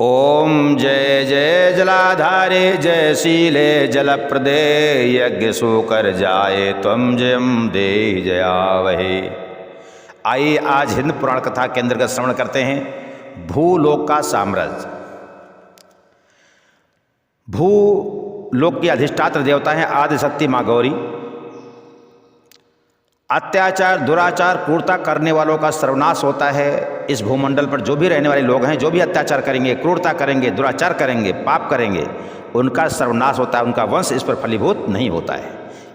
ओम जय जय जलाधारे जय शीले जलप्रदे यज्ञ सोकर जाए त्वं जयम दे जयावहे। आइए आज हिंद पुराण कथा के अंतर्गत श्रवण करते हैं भूलोक का साम्राज्य। भूलोक की अधिष्ठात्र देवता हैं आदिशक्ति माँ गौरी। अत्याचार दुराचार क्रूरता करने वालों का सर्वनाश होता है। इस भूमंडल पर जो भी रहने वाले लोग हैं, जो भी अत्याचार करेंगे, क्रूरता करेंगे, दुराचार करेंगे, पाप करेंगे, उनका सर्वनाश होता है, उनका वंश इस पर फलीभूत नहीं होता है।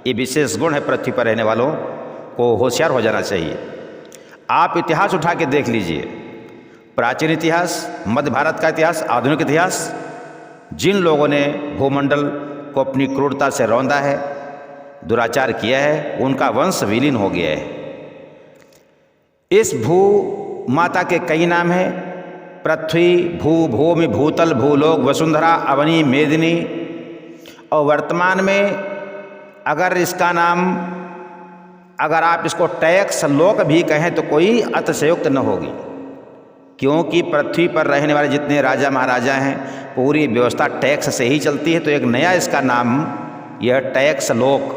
ये विशेष गुण है पृथ्वी पर रहने वालों को होशियार हो जाना चाहिए। आप इतिहास उठा के देख लीजिए, प्राचीन इतिहास, मध्य भारत का इतिहास, आधुनिक इतिहास, जिन लोगों ने भूमंडल को अपनी क्रूरता से रौंदा है, दुराचार किया है, उनका वंश विलीन हो गया है। इस भू माता के कई नाम हैं, पृथ्वी, भू, भूमि, भूतल, भूलोक, वसुंधरा, अवनी, मेदिनी। और वर्तमान में अगर इसका नाम, अगर आप इसको टैक्स लोक भी कहें तो कोई अतिशयोक्ति न होगी, क्योंकि पृथ्वी पर रहने वाले जितने राजा महाराजा हैं, पूरी व्यवस्था टैक्स से ही चलती है। तो एक नया इसका नाम यह टैक्स लोक,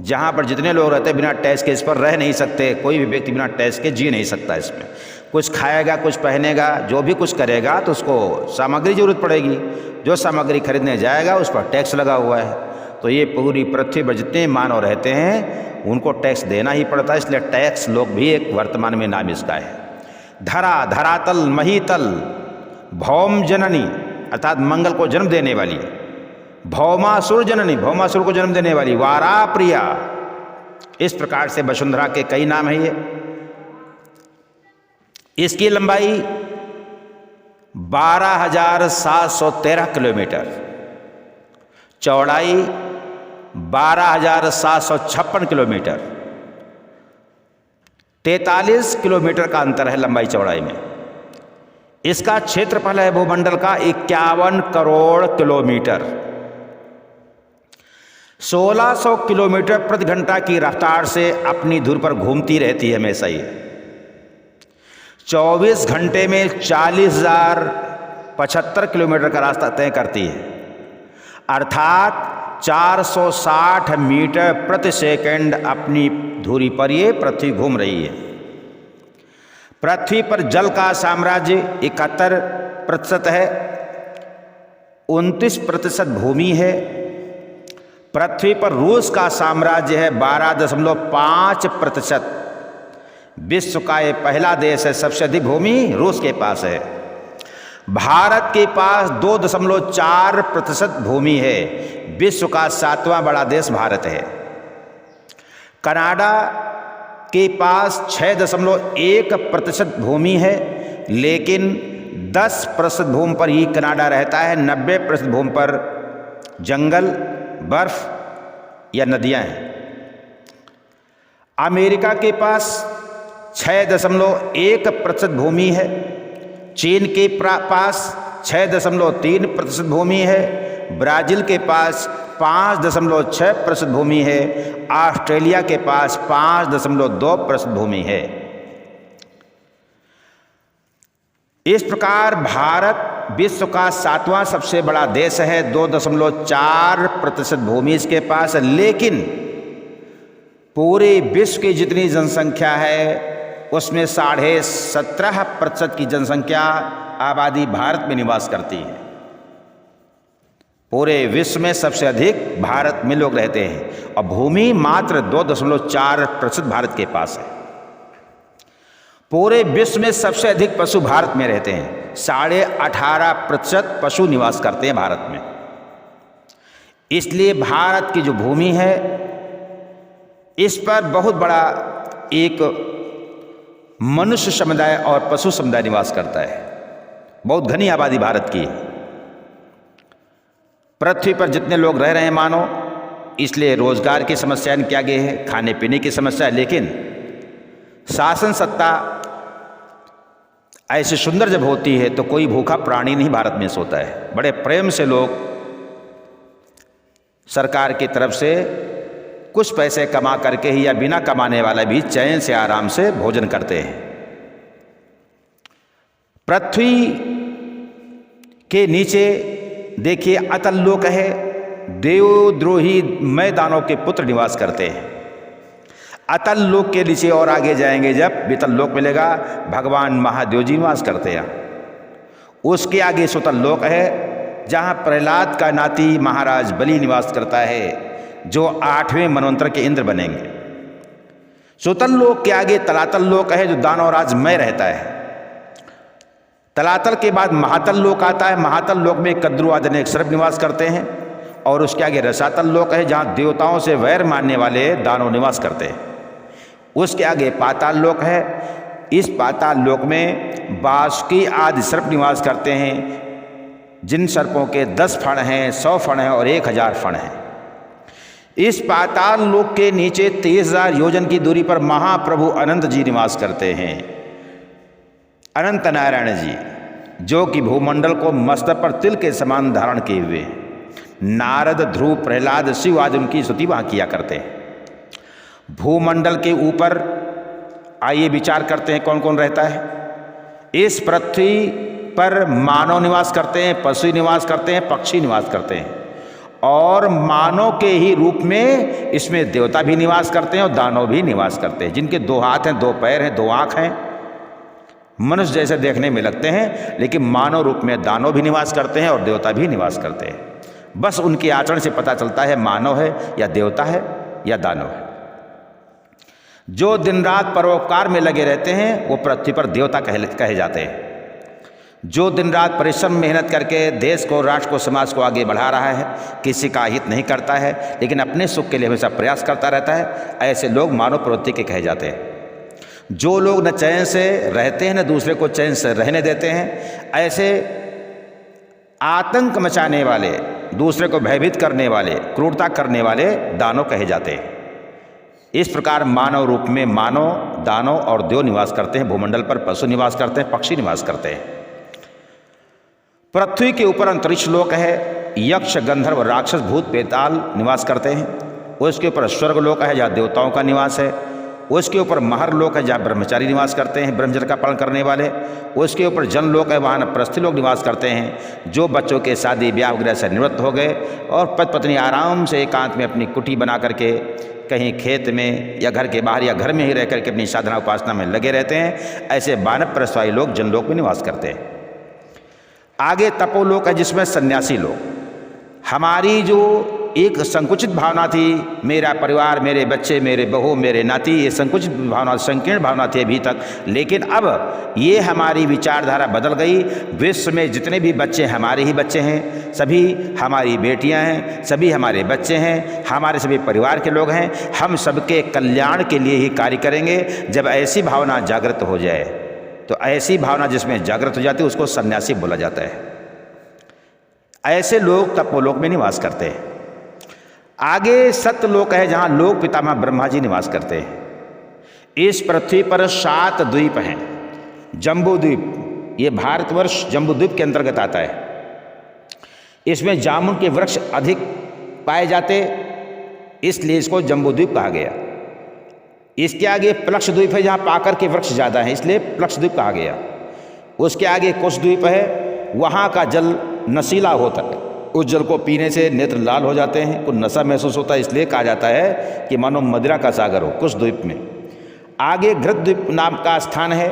जहाँ पर जितने लोग रहते हैं बिना टैक्स के इस पर रह नहीं सकते। कोई भी व्यक्ति बिना टैक्स के जी नहीं सकता। इसमें कुछ खाएगा, कुछ पहनेगा, जो भी कुछ करेगा तो उसको सामग्री जरूरत पड़ेगी। जो सामग्री खरीदने जाएगा उस पर टैक्स लगा हुआ है। तो ये पूरी पृथ्वी पर जितने मानव रहते हैं उनको टैक्स देना ही पड़ता है, इसलिए टैक्स लोक भी एक वर्तमान में नाम इसका है। धरा, धरातल, महीतल, भौम जननी अर्थात मंगल को जन्म देने वाली, भौमासुर जननी भौमासुर को जन्म देने वाली, वारा प्रिया। इस प्रकार से वसुंधरा के कई नाम हैं। ये इसकी लंबाई 12,713 किलोमीटर, चौड़ाई 12,756 किलोमीटर, 43 किलोमीटर का अंतर है लंबाई चौड़ाई में। इसका क्षेत्रफल है भूमंडल का 51 करोड़ किलोमीटर। 1600 किलोमीटर प्रति घंटा की रफ्तार से अपनी धुरी पर घूमती रहती है हमेशा ही। 24 घंटे में 40,075 किलोमीटर का रास्ता तय करती है, अर्थात 460 मीटर प्रति सेकंड अपनी धुरी पर ये पृथ्वी घूम रही है। पृथ्वी पर जल का साम्राज्य 71% है, 29% भूमि है। पृथ्वी पर रूस का साम्राज्य है 12.5%। विश्व का ये पहला देश है, सबसे अधिक भूमि रूस के पास है। भारत के पास 2.4% भूमि है। विश्व का 7वां बड़ा देश भारत है। कनाडा के पास 6.1% भूमि है, लेकिन 10% भूमि पर ही कनाडा रहता है। 90% भूमि पर जंगल, बर्फ या नदियां हैं। अमेरिका के पास 6.1% भूमि है। चीन के पास 6.3% भूमि है। ब्राजील के पास 5.6% भूमि है। ऑस्ट्रेलिया के पास 5.2% भूमि है। इस प्रकार भारत विश्व का 7वां सबसे बड़ा देश है। 2.4% भूमि इसके पास है, लेकिन पूरे विश्व की जितनी जनसंख्या है उसमें 17.5% की जनसंख्या आबादी भारत में निवास करती है। पूरे विश्व में सबसे अधिक भारत में लोग रहते हैं और भूमि मात्र 2.4% भारत के पास है। पूरे विश्व में सबसे अधिक पशु भारत में रहते हैं। 18.5% पशु निवास करते हैं भारत में। इसलिए भारत की जो भूमि है इस पर बहुत बड़ा एक मनुष्य समुदाय और पशु समुदाय निवास करता है। बहुत घनी आबादी भारत की है। पृथ्वी पर जितने लोग रह रहे हैं मानो, इसलिए रोजगार की समस्या इनके आगे है, खाने पीने की समस्या है, लेकिन शासन सत्ता ऐसी सुंदर जब होती है तो कोई भूखा प्राणी नहीं भारत में सोता है। बड़े प्रेम से लोग सरकार की तरफ से कुछ पैसे कमा करके ही या बिना कमाने वाला भी चैन से आराम से भोजन करते हैं। पृथ्वी के नीचे देखिए अतल लोक है, देवद्रोही मय दानव के पुत्र निवास करते हैं। अतल लोक के नीचे और आगे जाएंगे जब वितल लोक मिलेगा, भगवान महादेव जी निवास करते हैं। उसके आगे सुतल लोक है, जहाँ प्रहलाद का नाती महाराज बलि निवास करता है, जो 8वें मनवंतर के इंद्र बनेंगे। सुतल लोक के आगे तलातल लोक है, जो दानवराज मय रहता है। तलातल के बाद महातल लोक आता है। महातल लोक में कद्रु आदि ने सर्प निवास करते हैं। और उसके आगे रसातल लोक है, जहाँ देवताओं से वैर मानने वाले दानव निवास करते हैं। उसके आगे पाताल लोक है। इस पाताल लोक में बासुकी आदि सर्प निवास करते हैं, जिन सर्पों के 10 फण हैं, 100 फण हैं और 1000 फण हैं। इस पाताल लोक के नीचे 23,000 योजन की दूरी पर महाप्रभु अनंत जी निवास करते हैं। अनंत नारायण जी, जो कि भूमंडल को मस्तक पर तिल के समान धारण किए हुए हैं। नारद, ध्रुव, प्रहलाद, शिव आदि उनकी स्तुति वहाँ किया करते हैं। भूमंडल के ऊपर आइए विचार करते हैं कौन कौन रहता है। इस पृथ्वी पर मानव निवास करते हैं, पशु निवास करते हैं, पक्षी निवास करते हैं। और मानव के ही रूप में इसमें देवता भी निवास करते हैं और दानव भी निवास करते हैं, जिनके 2 हाथ हैं, 2 पैर हैं, 2 आँख हैं, मनुष्य जैसे देखने में लगते हैं, लेकिन मानव रूप में दानव भी निवास करते हैं और देवता भी निवास करते हैं। बस उनके आचरण से पता चलता है मानव है या देवता है या दानव है। जो दिन रात परोपकार में लगे रहते हैं वो पृथ्वी पर देवता कहे जाते हैं। जो दिन रात परिश्रम मेहनत करके देश को, राष्ट्र को, समाज को आगे बढ़ा रहा है, किसी का हित नहीं करता है, लेकिन अपने सुख के लिए हमेशा प्रयास करता रहता है, ऐसे लोग मानव प्रवृत्ति के कहे जाते हैं। जो लोग न चैन से रहते हैं न दूसरे को चैन से रहने देते हैं, ऐसे आतंक मचाने वाले, दूसरे को भयभीत करने वाले, क्रूरता करने वाले दानव कहे जाते हैं। इस प्रकार मानव रूप में मानव, दानव और देव निवास करते हैं। भूमंडल पर पशु निवास करते हैं, पक्षी निवास करते हैं। पृथ्वी के ऊपर अंतरिक्ष लोक है, यक्ष, गंधर्व, राक्षस, भूत, बेताल निवास करते हैं। उसके ऊपर स्वर्ग लोक है, जहाँ देवताओं का निवास है। उसके ऊपर महर लोक है, जहाँ ब्रह्मचारी निवास करते हैं, ब्रह्मचर्य का पालन करने वाले। उसके ऊपर जन लोक है, वहाँ नरप्रस्थी लोग निवास करते हैं, जो बच्चों के शादी ब्याह वगैरह से निवृत्त हो गए और पति पत्नी आराम से एकांत में अपनी कुटी बना करके कहीं खेत में या घर के बाहर या घर में ही रह करके अपनी साधना उपासना में लगे रहते हैं। ऐसे वानप्रस्थी लोग जनलोक में निवास करते हैं। आगे तपोलोक है, जिसमें सन्यासी लोग। हमारी जो एक संकुचित भावना थी, मेरा परिवार, मेरे बच्चे, मेरे बहू, मेरे नाती, ये संकुचित भावना, संकीर्ण भावना थी अभी तक, लेकिन अब ये हमारी विचारधारा बदल गई। विश्व में जितने भी बच्चे हमारे ही बच्चे हैं, सभी हमारी बेटियां हैं, सभी हमारे बच्चे हैं, हमारे सभी परिवार के लोग हैं। हम सबके कल्याण के लिए ही कार्य करेंगे। जब ऐसी भावना जागृत हो जाए, तो ऐसी भावना जिसमें जागृत हो जाती है उसको सन्यासी बोला जाता है। ऐसे लोग तपोलोक में निवास करते हैं। आगे सत्यलोक है, जहाँ लोक पितामह ब्रह्मा जी निवास करते हैं। इस पृथ्वी पर 7 द्वीप हैं। जम्बू द्वीप, ये भारतवर्ष जम्बू द्वीप के अंतर्गत आता है। इसमें जामुन के वृक्ष अधिक पाए जाते, इसलिए इसको जम्बू द्वीप कहा गया। इसके आगे प्लक्ष द्वीप है, जहाँ पाकर के वृक्ष ज़्यादा हैं, इसलिए प्लक्ष द्वीप कहा गया। उसके आगे कुश द्वीप है, वहाँ का जल नशीला होता है, उस जल को पीने से नेत्र लाल हो जाते हैं, कुछ नशा महसूस होता है, इसलिए कहा जाता है कि मानो मदिरा का सागर हो कुश द्वीप में। आगे घृत द्वीप नाम का स्थान है,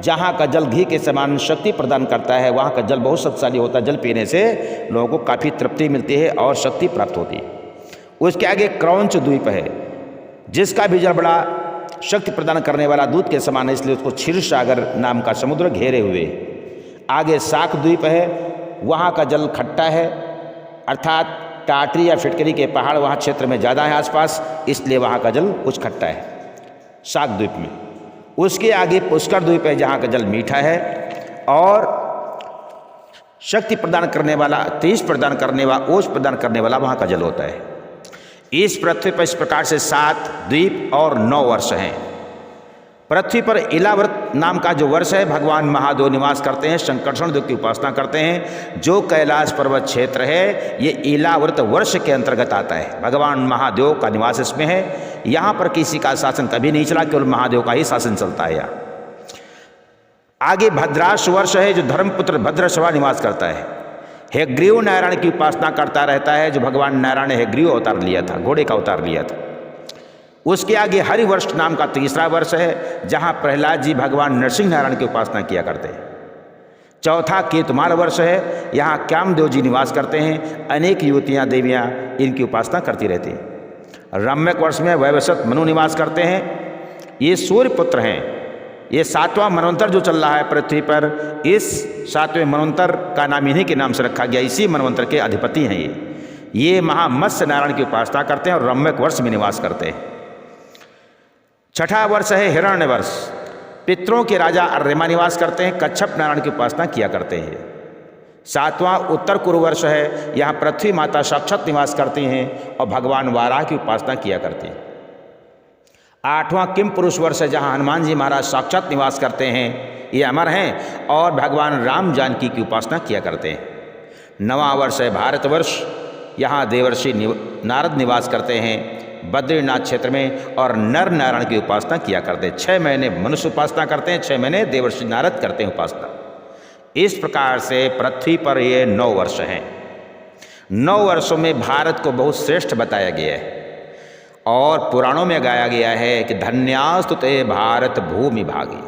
जहाँ का जल घी के समान शक्ति प्रदान करता है। वहाँ का जल बहुत शक्तिशाली होता है, जल पीने से लोगों को काफ़ी तृप्ति मिलती है और शक्ति प्राप्त होती है। उसके आगे क्रौंच द्वीप है, जिसका भी जल बड़ा शक्ति प्रदान करने वाला दूध के समान है, इसलिए उसको क्षीर सागर नाम का समुद्र घेरे हुए। आगे शाक द्वीप है, वहाँ का जल खट्टा है, अर्थात टाटरी या फिटकरी के पहाड़ वहाँ क्षेत्र में ज़्यादा है आसपास, इसलिए वहाँ का जल कुछ खट्टा है शाक द्वीप में। उसके आगे पुष्कर द्वीप है, जहाँ का जल मीठा है और शक्ति प्रदान करने वाला, तेज प्रदान करने वाला, ओज प्रदान करने वाला वहाँ का जल होता है। इस पृथ्वी पर इस प्रकार से 7 द्वीप और 9 वर्ष हैं। पृथ्वी पर इलाव्रत नाम का जो वर्ष है, भगवान महादेव निवास करते हैं, शंकरषण देव की उपासना करते हैं। जो कैलाश पर्वत क्षेत्र है, ये इलाव्रत वर्ष के अंतर्गत आता है। भगवान महादेव का निवास इसमें है। यहाँ पर किसी का शासन कभी नहीं चला, केवल महादेव का ही शासन चलता है यहाँ। आगे भद्राश वर्ष है, जो धर्मपुत्र भद्रश्रवा निवास करता है। हेग्रीव नारायण की उपासना करता रहता है, जो भगवान नारायण ने हेग्रीव अवतार लिया था, घोड़े का अवतार लिया था। उसके आगे हरिवर्ष नाम का तीसरा वर्ष है, जहाँ प्रहलाद जी भगवान नरसिंह नारायण की उपासना किया करते हैं। चौथा केतुमाल वर्ष है, यहाँ कामदेव जी निवास करते हैं। अनेक युवतियाँ देवियाँ इनकी उपासना करती रहती हैं। रम्यक वर्ष में वैवस्वत मनु निवास करते हैं। ये सूर्य पुत्र हैं। ये 7वां मनवंतर जो चल रहा है पृथ्वी पर, इस 7वें मनवंतर का नाम इन्हीं के नाम से रखा गया। इसी मनवंतर के अधिपति हैं ये महामत्स्य नारायण की उपासना करते हैं और रम्यक वर्ष में निवास करते हैं। छठा वर्ष है हिरण्य वर्ष। पितरों के राजा अर्यमा निवास करते हैं, कच्छप नारायण की उपासना किया करते हैं। 7वां उत्तर कुरु वर्ष है, यहाँ पृथ्वी माता साक्षात निवास करती हैं और भगवान वाराह की उपासना किया करती हैं। 8वां किम पुरुष वर्ष है, जहाँ हनुमान जी महाराज साक्षात निवास करते हैं, ये अमर हैं और भगवान राम जानकी की उपासना किया करते हैं। 9वां वर्ष है भारतवर्ष, यहाँ देवर्षि नारद निवास करते हैं बद्रीनाथ क्षेत्र में और नर नारायण की उपासना किया करते हैं। 6 महीने मनुष्य उपासना करते हैं, 6 महीने देवर्षि नारद करते हैं उपासना। इस प्रकार से पृथ्वी पर ये 9 वर्ष हैं। 9 वर्षों में भारत को बहुत श्रेष्ठ बताया गया है और पुराणों में गाया गया है कि धन्यास्तु ते भारत भूमि भागी,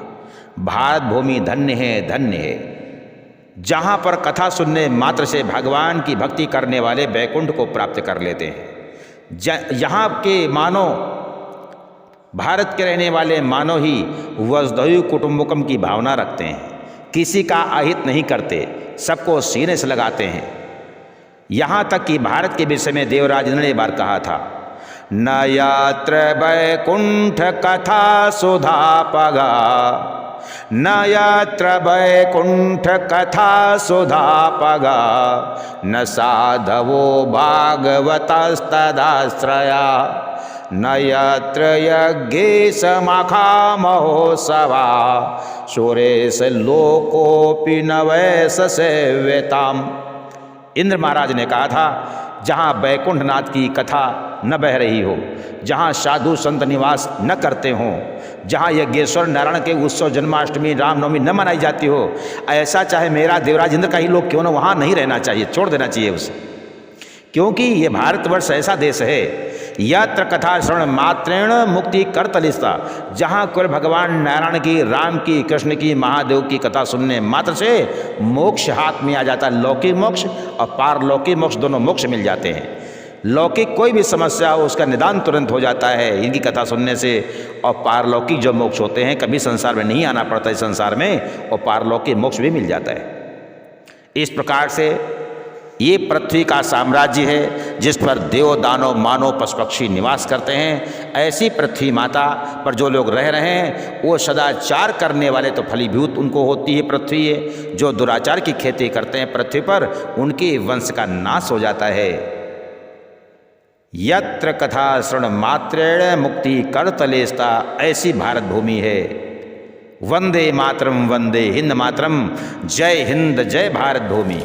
भारत भूमि धन्य है, धन्य है। जहाँ पर कथा सुनने मात्र से भगवान की भक्ति करने वाले वैकुंठ को प्राप्त कर लेते हैं। यहाँ के मानो भारत के रहने वाले मानो ही वसुधैव कुटुंबकम की भावना रखते हैं, किसी का अहित नहीं करते, सबको सीने से लगाते हैं। यहाँ तक कि भारत के विषय में देवराज इंद्र ने एक बार कहा था, न यत्र वैकुंठ कथा सुधापगा, न यत्र वैकुंठ कथा सुधापगा, न साधवो भागवतस्तदाश्रया, न यत्र यज्ञेश मखा महोत्सवा, सुरेश लोकोपि न वैस सेव्यताम। इंद्र महाराज ने कहा था, जहाँ वैकुंठनाथ की कथा न बह रही हो, जहाँ साधु संत निवास न करते हों, जहाँ यज्ञेश्वर नारायण के उत्सव जन्माष्टमी रामनवमी न मनाई जाती हो, ऐसा चाहे मेरा देवराज इंद्र का ही लोग क्यों न, वहाँ नहीं रहना चाहिए, छोड़ देना चाहिए उसे। क्योंकि ये भारतवर्ष ऐसा देश है, यत्र कथा श्रवण मात्रेण मुक्ति करतलिस्ता, जहाँ केवल भगवान नारायण की, राम की, कृष्ण की, महादेव की कथा सुनने मात्र से मोक्ष हाथ में आ जाता है। लौकिक मोक्ष और पारलौकिक मोक्ष दोनों मोक्ष मिल जाते हैं। लौकिक कोई भी समस्या हो उसका निदान तुरंत हो जाता है इनकी कथा सुनने से, और पारलौकिक जो मोक्ष होते हैं कभी संसार में नहीं आना पड़ता इस संसार में, और पारलौकिक मोक्ष भी मिल जाता है। इस प्रकार से ये पृथ्वी का साम्राज्य है जिस पर देव दानव मानव पशु पक्षी निवास करते हैं। ऐसी पृथ्वी माता पर जो लोग रह रहे हैं वो सदाचार करने वाले तो फलीभूत उनको होती है पृथ्वी है। जो दुराचार की खेती करते हैं पृथ्वी पर उनके वंश का नाश हो जाता है। यत्र कथा श्रवण मात्रेण मुक्ति करतलेस्ता, ऐसी भारत भूमि है। वंदे मातरम, वंदे हिंद मातरम, जय हिंद, जय भारत भूमि।